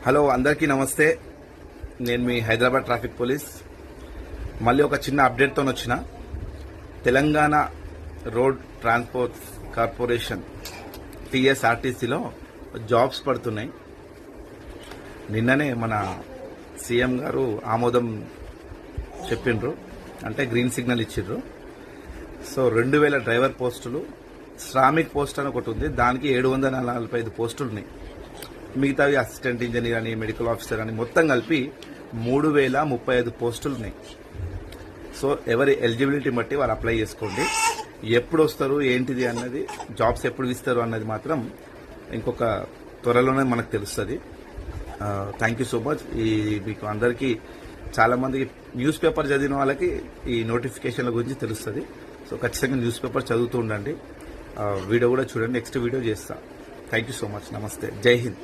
Hello అందరికీ నమస్తే. నేను మీ హైదరాబాద్ ట్రాఫిక్ పోలీస్. మళ్ళీ ఒక చిన్న అప్డేట్తో వచ్చిన. తెలంగాణ రోడ్ ట్రాన్స్పోర్ట్ కార్పొరేషన్ టీఎస్ఆర్టీసీలో జాబ్స్ పడుతున్నాయి. నిన్ననే మన సీఎం గారు ఆమోదం చెప్పిండ్రు, అంటే గ్రీన్ సిగ్నల్ ఇచ్చిండ్రు. సో 2000 డ్రైవర్ పోస్టులు, శ్రామిక్ పోస్ట్ అని ఒకటి ఉంది, దానికి 745 పోస్టులు ఉన్నాయి. మిగతావి అసిస్టెంట్ ఇంజనీర్ అని, మెడికల్ ఆఫీసర్ అని మొత్తం కలిపి 3035 పోస్టులు ఉన్నాయి. సో ఎవరి ఎలిజిబిలిటీ బట్టి వారు అప్లై చేసుకోండి. ఎప్పుడు వస్తారు ఏంటిది అన్నది, జాబ్స్ ఎప్పుడు ఇస్తారు అన్నది మాత్రం ఇంకొక త్వరలోనే మనకు తెలుస్తుంది. Thank you so much. మీకు అందరికీ చాలా మందికి న్యూస్ పేపర్ చదివిన వాళ్ళకి ఈ నోటిఫికేషన్ల గురించి తెలుస్తుంది. సో ఖచ్చితంగా న్యూస్ పేపర్ చదువుతూ ఉండండి. వీడియో కూడా చూడండి, నెక్స్ట్ వీడియో చేస్తా. Thank you so much. నమస్తే, జై హింద్.